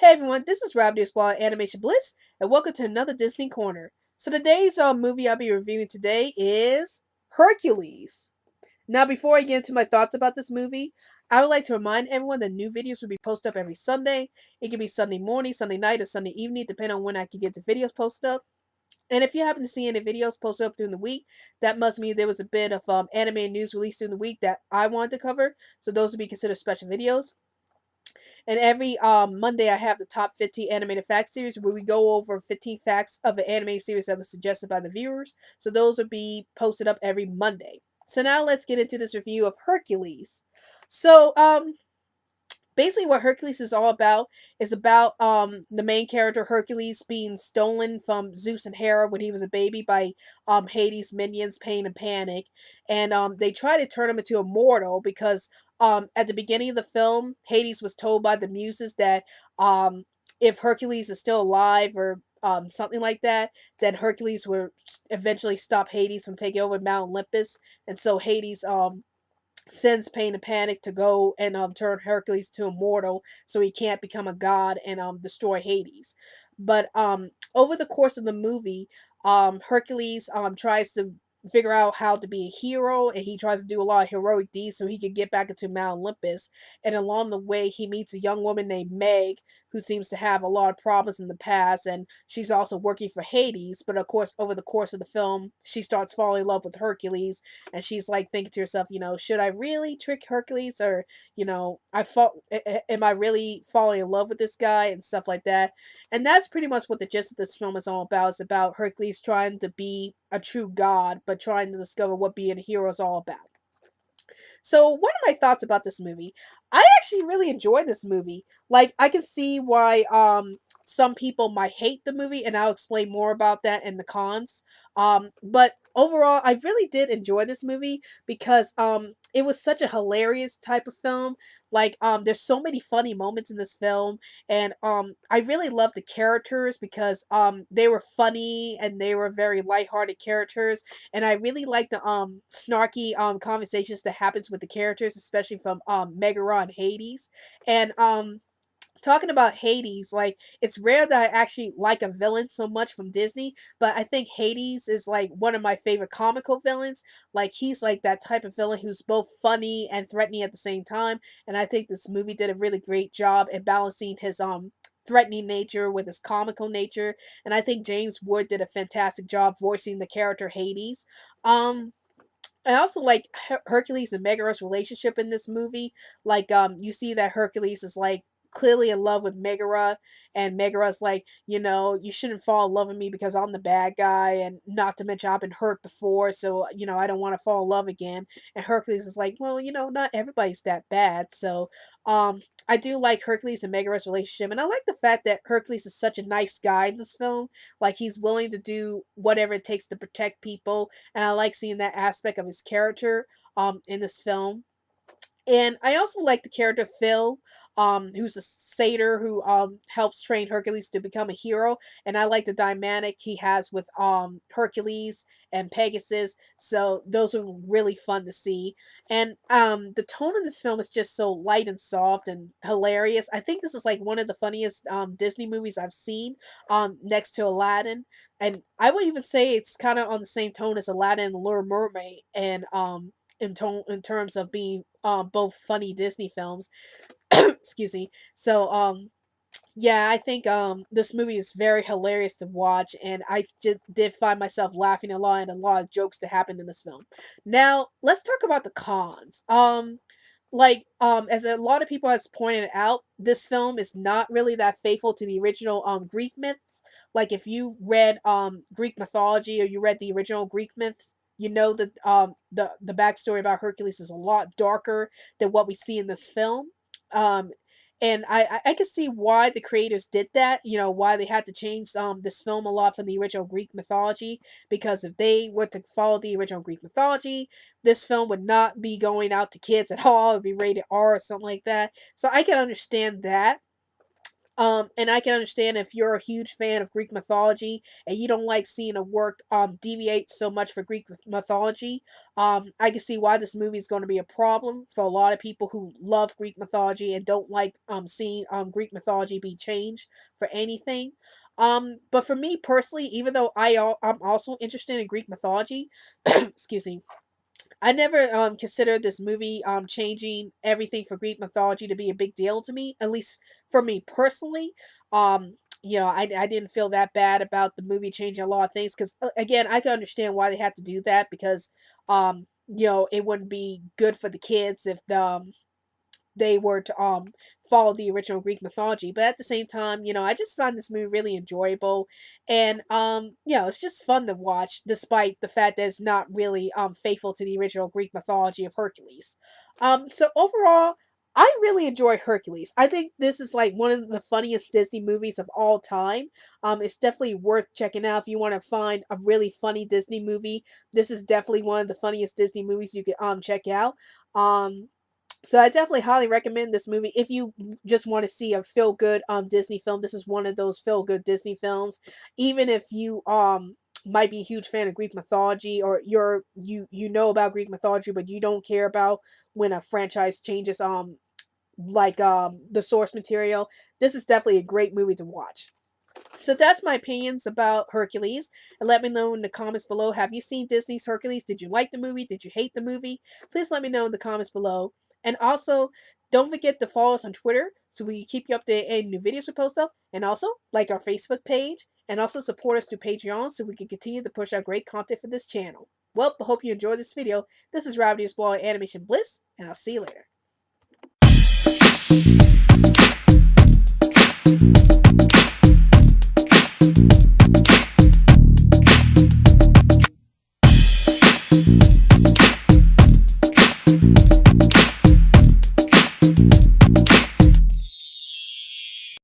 Hey everyone, this is Rob Newsball Animation Bliss, and welcome to another Disney Corner. So today's movie I'll be reviewing today is Hercules. Now, before I get into my thoughts about this movie, I would like to remind everyone that new videos will be posted up every Sunday. It can be Sunday morning, Sunday night, or Sunday evening, depending on when I can get the videos posted up. And if you happen to see any videos posted up during the week, that must mean there was a bit of anime news released during the week that I wanted to cover. So those would be considered special videos. And every Monday, I have the top 15 animated facts series where we go over 15 facts of an anime series that was suggested by the viewers. So those will be posted up every Monday. So now let's get into this review of Hercules. So basically what Hercules is about the main character Hercules being stolen from Zeus and Hera when he was a baby by Hades minions Pain and Panic, and they try to turn him into a mortal because at the beginning of the film Hades was told by the muses that if Hercules is still alive or something like that, then Hercules will eventually stop Hades from taking over Mount Olympus, and so Hades sends Pain and Panic to go and turn Hercules to a mortal so he can't become a god and destroy Hades. But over the course of the movie, Hercules tries to figure out how to be a hero, and he tries to do a lot of heroic deeds so he can get back into Mount Olympus. And along the way he meets a young woman named Meg who seems to have a lot of problems in the past, and she's also working for Hades. But of course, over the course of the film, she starts falling in love with Hercules, and she's like thinking to herself, should I really trick Hercules, or am I really falling in love with this guy and stuff like that. And that's pretty much what the gist of this film is all about. It's about Hercules trying to be a true god, but trying to discover what being a hero is all about. So, what are my thoughts about this movie? I actually really enjoyed this movie. Like, I can see why some people might hate the movie, and I'll explain more about that in the cons. But overall, I really did enjoy this movie because it was such a hilarious type of film. Like, there's so many funny moments in this film, and I really love the characters because they were funny and they were very lighthearted characters, and I really like the snarky conversations that happens with the characters, especially from Megara and Hades. And talking about Hades, like, it's rare that I actually like a villain so much from Disney, but I think Hades is like one of my favorite comical villains. Like, he's like that type of villain who's both funny and threatening at the same time, and I think this movie did a really great job in balancing his threatening nature with his comical nature, and I think James Wood did a fantastic job voicing the character Hades. Um I also like Hercules and Megara's relationship in this movie. Like, you see that Hercules is like clearly in love with Megara, and Megara's like, you shouldn't fall in love with me because I'm the bad guy, and not to mention I've been hurt before, so I don't want to fall in love again. And Hercules is like, well, not everybody's that bad. So, I do like Hercules and Megara's relationship, and I like the fact that Hercules is such a nice guy in this film. Like, he's willing to do whatever it takes to protect people, and I like seeing that aspect of his character in this film. And I also like the character Phil, who's a satyr who helps train Hercules to become a hero. And I like the dynamic he has with Hercules and Pegasus. So those are really fun to see. And the tone of this film is just so light and soft and hilarious. I think this is like one of the funniest Disney movies I've seen, next to Aladdin. And I would even say it's kind of on the same tone as Aladdin and the Little Mermaid, and in terms of being both funny Disney films. Excuse me. So yeah, I think this movie is very hilarious to watch, and I just did find myself laughing a lot and a lot of jokes that happened in this film. Now let's talk about the cons. As a lot of people has pointed out, this film is not really that faithful to the original Greek myths. Like, if you read Greek mythology, or you read the original Greek myths, you know that the backstory about Hercules is a lot darker than what we see in this film. Um and I can see why the creators did that, why they had to change this film a lot from the original Greek mythology, because if they were to follow the original Greek mythology, this film would not be going out to kids at all. It would be rated R or something like that. So I can understand that. And I can understand if you're a huge fan of Greek mythology and you don't like seeing a work deviate so much for Greek mythology. I can see why this movie is going to be a problem for a lot of people who love Greek mythology and don't like seeing Greek mythology be changed for anything. But for me personally, even though I'm also interested in Greek mythology, excuse me, I never considered this movie changing everything for Greek mythology to be a big deal to me. At least for me personally, I didn't feel that bad about the movie changing a lot of things because again, I can understand why they had to do that because it wouldn't be good for the kids if they were to follow the original Greek mythology. But at the same time, I just found this movie really enjoyable, and it's just fun to watch, despite the fact that it's not really faithful to the original Greek mythology of Hercules. So overall, I really enjoy Hercules. I think this is like one of the funniest Disney movies of all time. It's definitely worth checking out if you want to find a really funny Disney movie. This is definitely one of the funniest Disney movies you could check out. So I definitely highly recommend this movie if you just want to see a feel good Disney film. This is one of those feel good Disney films. Even if you might be a huge fan of Greek mythology or you know about Greek mythology but you don't care about when a franchise changes the source material, this is definitely a great movie to watch. So that's my opinions about Hercules. And let me know in the comments below. Have you seen Disney's Hercules? Did you like the movie? Did you hate the movie? Please let me know in the comments below. And also, don't forget to follow us on Twitter so we can keep you updated on any new videos we post up. And also, like our Facebook page. And also support us through Patreon so we can continue to push out great content for this channel. Well, I hope you enjoyed this video. This is Rob Blog Animation Bliss, and I'll see you later.